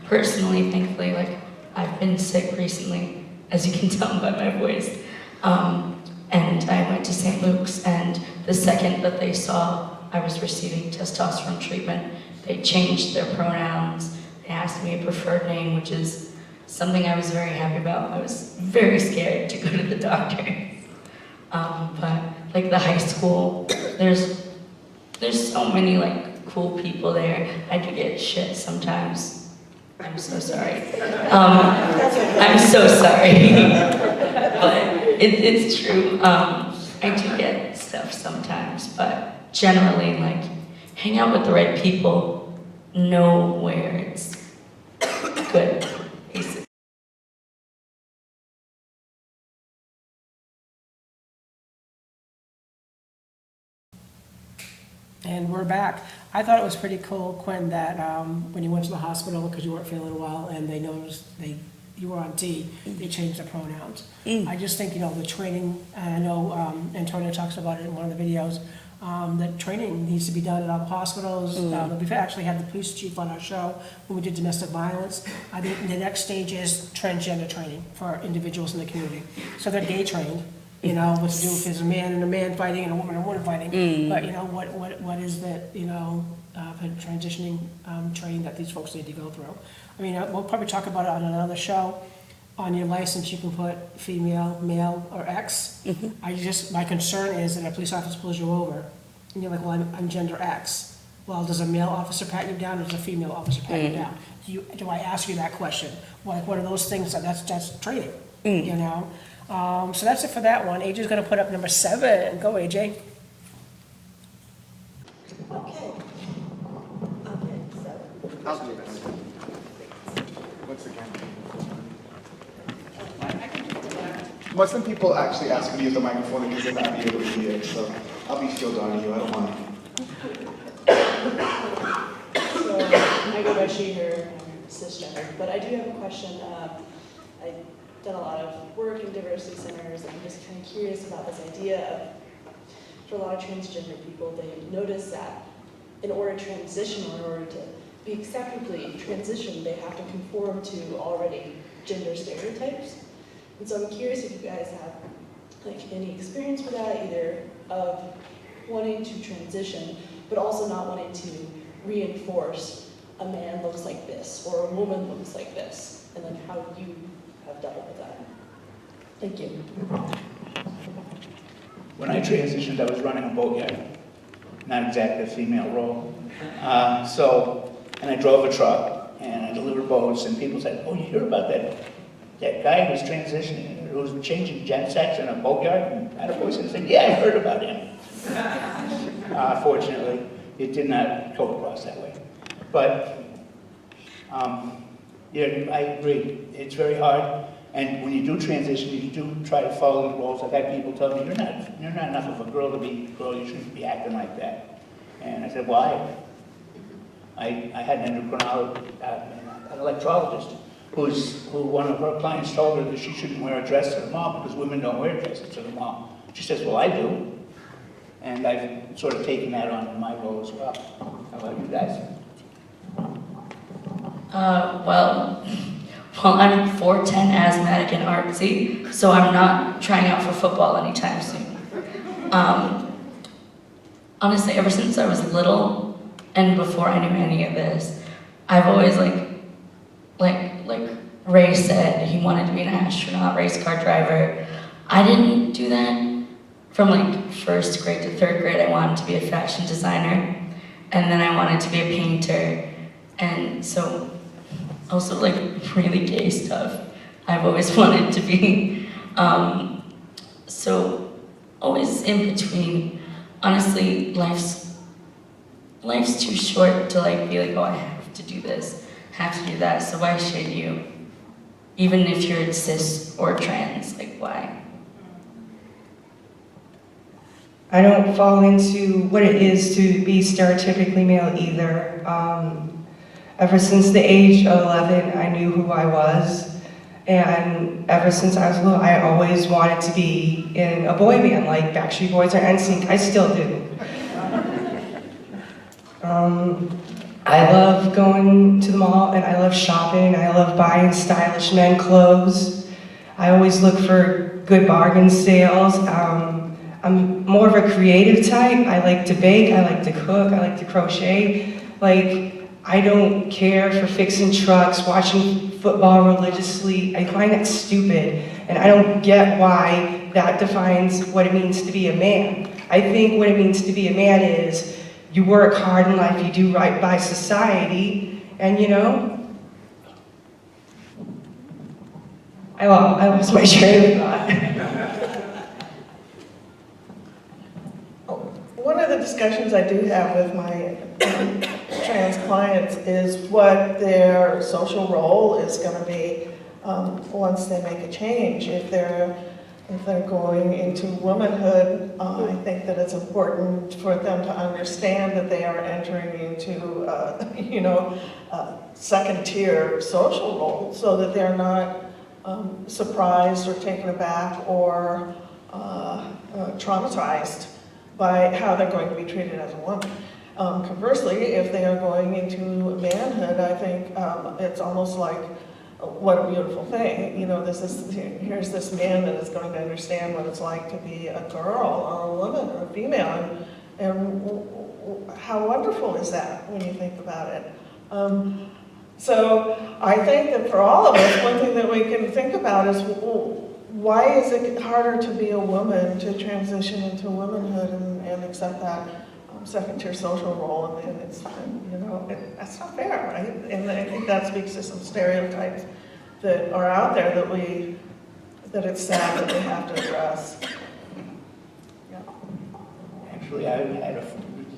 Personally, thankfully, like, I've been sick recently, as you can tell by my voice, and I went to St. Luke's, and the second that they saw I was receiving testosterone treatment, they changed their pronouns. They asked me a preferred name, which is something I was very happy about. I was very scared to go to the doctor. But like the high school, there's so many like cool people there. I do get shit sometimes. I'm so sorry. I'm so sorry. But it's true. I do get stuff sometimes, but generally, like, hang out with the right people, know where it's good. And we're back. I thought it was pretty cool, Quinn, that when you went to the hospital because you weren't feeling well and they noticed you were on T, they changed the pronouns. I just think, the training, and I know Antonio talks about it in one of the videos, that training needs to be done at all the hospitals. We've actually had the police chief on our show when we did domestic violence. I think the next stage is transgender training for individuals in the community. So they're gay trained, what to do if there's a man and a man fighting and a woman fighting. But, what is that, transitioning training that these folks need to go through. I mean, we'll probably talk about it on another show. On your license, you can put female, male, or X. My concern is that a police officer pulls you over, and you're like, well, I'm gender X. Well, does a male officer pat you down, or does a female officer pat you down? Do I ask you that question? What are those things? That's training, So that's it for that one. AJ's gonna put up number 7. Go, AJ. Okay. I'll do this. Once again. Some people actually ask me to use the microphone because they're not be able to hear, so I'll be still on you, I don't mind. So I go by she, her, I'm cisgender, but I do have a question. I've done a lot of work in diversity centers, and I'm just kind of curious about this idea of, for a lot of transgender people, they notice that in order to transition, or in order to be acceptably transitioned, they have to conform to already gender stereotypes. And so I'm curious if you guys have any experience with that, either of wanting to transition, but also not wanting to reinforce a man looks like this, or a woman looks like this, and then how you have dealt with that. Thank you. When I transitioned, I was running a boatyard, not exactly a female role. And I drove a truck, and I delivered boats, and people said, oh, you hear about that guy who was transitioning, who was changing gen sex in a boatyard? And I had a voice and said, yeah, I heard about him. Fortunately, it did not go across that way. But, I agree. It's very hard. And when you do transition, you do try to follow the roles. I've had people tell me, you're not enough of a girl to be a girl, you shouldn't be acting like that. And I said, why? I had an an electrologist who one of her clients told her that she shouldn't wear a dress to the mall because women don't wear dresses to the mall. She says, well, I do. And I've sort of taken that on in my role as well. How about you guys? Well, I'm 4'10", asthmatic, and artsy, so I'm not trying out for football anytime soon. Honestly, ever since I was little, and before I knew any of this, I've always like Ray said, he wanted to be an astronaut, race car driver. I didn't do that. From first grade to third grade, I wanted to be a fashion designer, and then I wanted to be a painter, and so also really gay stuff I've always wanted to be. So always in between. Honestly, life's too short to be oh, I have to do this, have to do that, so why should you? Even if you're cis or trans, why? I don't fall into what it is to be stereotypically male either. Ever since the age of 11, I knew who I was. And ever since I was little, I always wanted to be in a boy band like Backstreet Boys or NSYNC. I still do. I love going to the mall, and I love shopping. I love buying stylish men clothes. I always look for good bargain sales. I'm more of a creative type. I like to bake, I like to cook, I like to crochet. I don't care for fixing trucks, watching football religiously. I find that stupid, and I don't get why that defines what it means to be a man. I think what it means to be a man is you work hard in life, you do right by society, and I lost my train of thought. One of the discussions I do have with my trans clients is what their social role is going to be once they make a change. If they're if they're going into womanhood, I think that it's important for them to understand that they are entering into, second-tier social role, so that they're not surprised or taken aback or traumatized by how they're going to be treated as a woman. Conversely, if they are going into manhood, I think it's almost like, what a beautiful thing. Here's this man that is going to understand what it's like to be a girl or a woman or a female. And how wonderful is that when you think about it? So I think that for all of us, one thing that we can think about is, why is it harder to be a woman, to transition into womanhood and accept that second-tier social role? And it's, that's not fair, right? And I think that speaks to some stereotypes that are out there that it's sad that we have to address. Yeah. Actually, I had to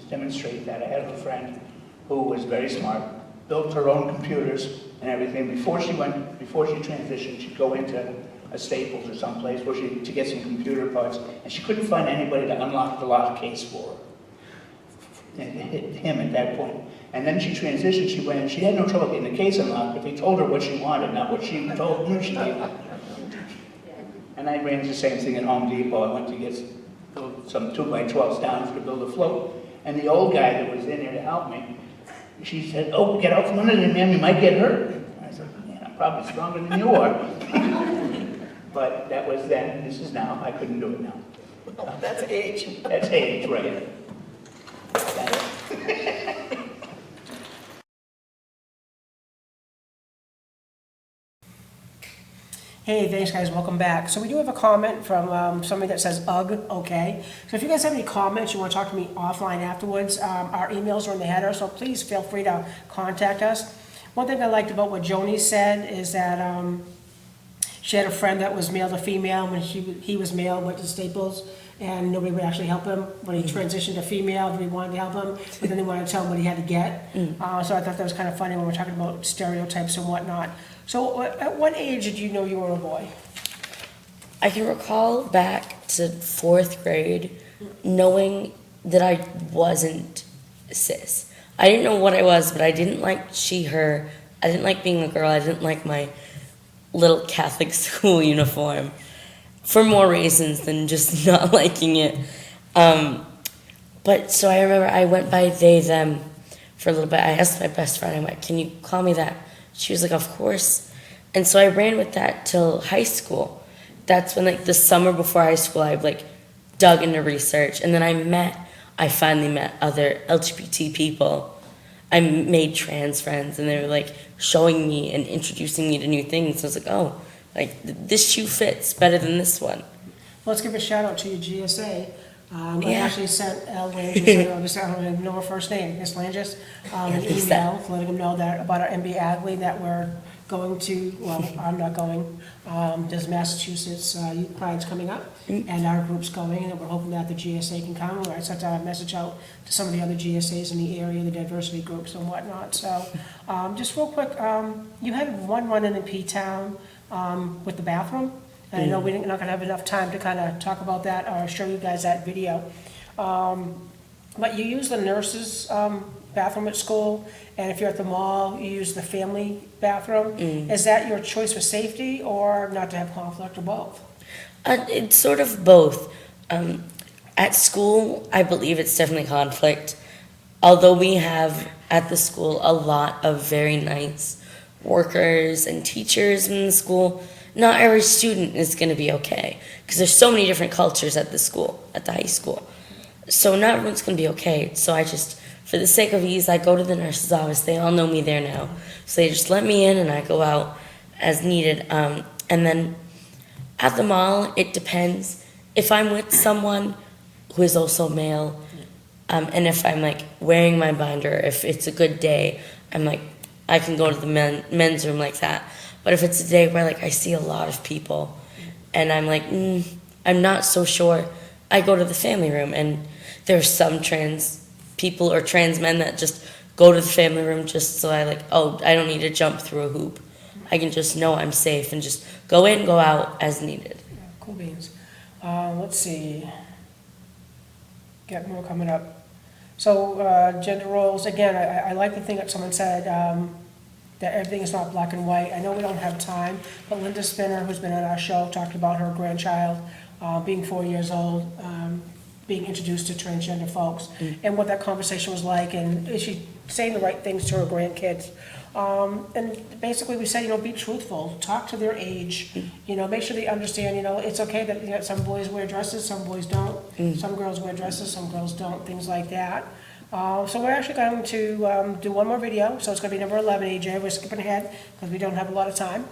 demonstrate that. I had a friend who was very smart, built her own computers and everything. Before she transitioned, she'd go into a Staples or someplace to get some computer parts, and she couldn't find anybody to unlock the lock case for her. And it hit him at that point. And then she transitioned, she had no trouble getting the case unlocked if he told her what she wanted, not what she told him she needed. And I ran the same thing at Home Depot. I went to get some 2x12s down to build a float. And the old guy that was in there to help me, she said, "Oh, get out from under there, ma'am, you might get hurt." I said, "Man, I'm probably stronger than you are." But that was then, this is now. I couldn't do it now. Oh, that's age. That's age, right. Hey, thanks guys, welcome back. So we do have a comment from somebody that says, ugh, okay. So if you guys have any comments, you want to talk to me offline afterwards, our emails are in the header, so please feel free to contact us. One thing I liked about what Joni said is that she had a friend that was male to female. When he was male, went to Staples, and nobody would actually help him. When he transitioned to female, everybody wanted to help him, but then they wanted to tell him what he had to get. So I thought that was kind of funny when we're talking about stereotypes and whatnot. So at what age did you know you were a boy? I can recall back to 4th grade knowing that I wasn't cis. I didn't know what I was, but I didn't like she, her. I didn't like being a girl. I didn't like my little Catholic school uniform for more reasons than just not liking it. But so I remember I went by they, them for a little bit. I asked my best friend, I went, "Can you call me that?" She was like, "Of course." And so I ran with that till high school. That's when, the summer before high school, I dug into research. And then I finally met other LGBT people. I made trans friends, and they were showing me and introducing me to new things. I was like, oh, this shoe fits better than this one. Well, let's give a shout out to your GSA. I Yeah. actually sent Langis, I don't even know her first name, Miss Langis, an email letting them know that about our MB Agley that we're going to, well, I'm not going, there's Massachusetts Youth Pride's coming up, and our group's going, and we're hoping that the GSA can come. I sent a message out to some of the other GSAs in the area, the diversity groups and whatnot. So just real quick, you had one run-in P-Town with the bathroom. And I know we're not going to have enough time to kind of talk about that or show you guys that video. But you use the nurses' bathroom at school, and if you're at the mall, you use the family bathroom. Is that your choice for safety or not to have conflict, or both? It's sort of both. At school, I believe it's definitely conflict. Although we have at the school a lot of very nice workers and teachers in the school, not every student is going to be okay, because there's so many different cultures at the school, at the high school. So not everyone's going to be okay. So I just, for the sake of ease, I go to the nurse's office. They all know me there now. So they just let me in, and I go out as needed. And then at the mall, it depends. If I'm with someone who is also male, and if I'm wearing my binder, if it's a good day, I can go to the men's room like that. But if it's a day where I see a lot of people and I'm I'm not so sure, I go to the family room. And there's some trans people or trans men that just go to the family room just so I don't need to jump through a hoop. I can just know I'm safe and just go in, go out as needed. Yeah, cool beans. Let's see. Got more coming up. So, gender roles, again, I like the thing that someone said, that everything is not black and white. I know we don't have time, but Linda Spinner, who's been on our show, talked about her grandchild being 4 years old, being introduced to transgender folks, and what that conversation was like, and is she saying the right things to her grandkids? And basically we said, be truthful, talk to their age, make sure they understand, it's okay that, some boys wear dresses, some boys don't, some girls wear dresses, some girls don't, things like that. So we're actually going to do one more video, so it's going to be number 11, AJ, we're skipping ahead because we don't have a lot of time.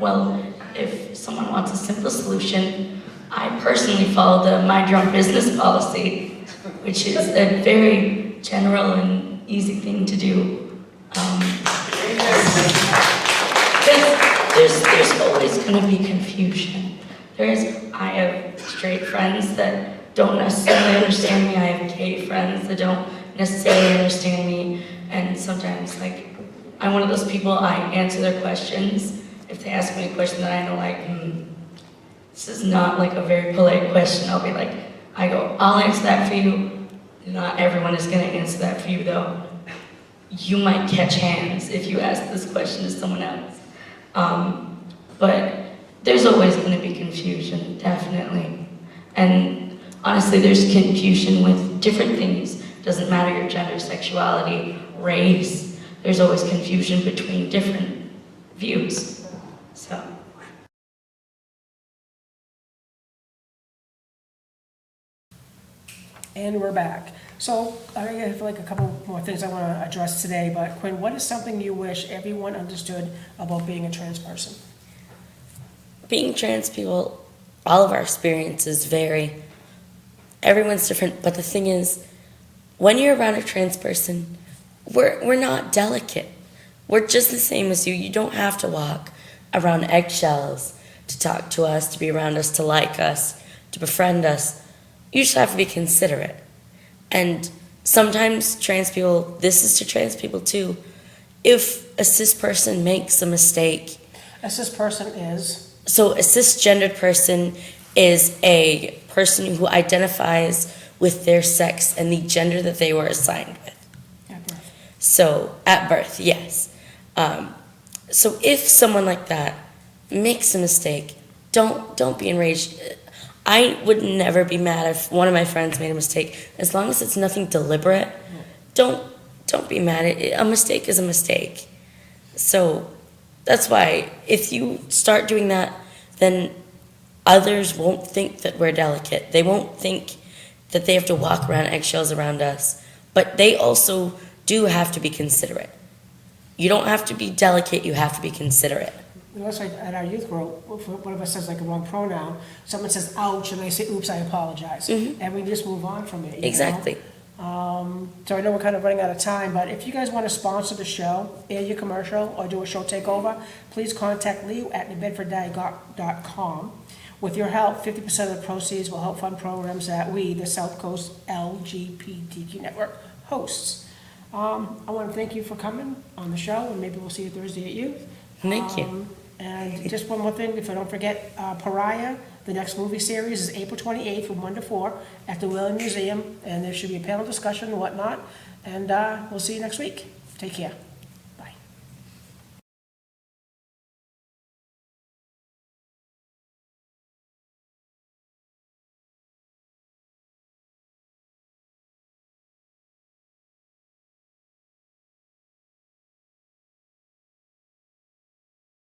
Well, if someone wants a simple solution, I personally follow the Mind Your Own Business policy, which is a very general and easy thing to do. There's always going to be confusion. I have straight friends that don't necessarily understand me. I have gay friends that don't necessarily understand me. And sometimes, I'm one of those people, I answer their questions. If they ask me a question that I know, this is not a very polite question, I'll be I'll answer that for you. Not everyone is going to answer that for you, though. You might catch hands if you ask this question to someone else. But there's always going to be confusion, definitely. And honestly, there's confusion with different things. Doesn't matter your gender, sexuality, race. There's always confusion between different views. So. And we're back. So I have a couple more things I want to address today, but Quinn, what is something you wish everyone understood about being a trans person? Being trans people, all of our experiences vary. Everyone's different, but the thing is, when you're around a trans person, we're not delicate. We're just the same as you. You don't have to walk around eggshells to talk to us, to be around us, to like us, to befriend us. You just have to be considerate. And sometimes trans people, this is to trans people too, if a cis person makes a mistake. A cis person is? So a cisgendered person is a person who identifies with their sex and the gender that they were assigned with. At birth. So, at birth, yes. So if someone like that makes a mistake, don't be enraged. I would never be mad if one of my friends made a mistake. As long as it's nothing deliberate, don't be mad. A mistake is a mistake. So that's why if you start doing that, then others won't think that we're delicate. They won't think that they have to walk around eggshells around us. But they also do have to be considerate. You don't have to be delicate, you have to be considerate. That's like at our youth group, if one of us says a wrong pronoun, someone says ouch, and I say oops, I apologize. And we just move on from it. Exactly. So I know we're kind of running out of time, but if you guys want to sponsor the show, air your commercial, or do a show takeover, please contact Leo at newbedforddiag.com. With your help, 50% of the proceeds will help fund programs that we, the South Coast LGBTQ Network, hosts. I want to thank you for coming on the show, and maybe we'll see you Thursday at Youth. Thank you. And just one more thing, if I don't forget, Pariah, the next movie series is April 28th from 1 to 4 at the Wheeling Museum, and there should be a panel discussion and whatnot, and we'll see you next week. Take care.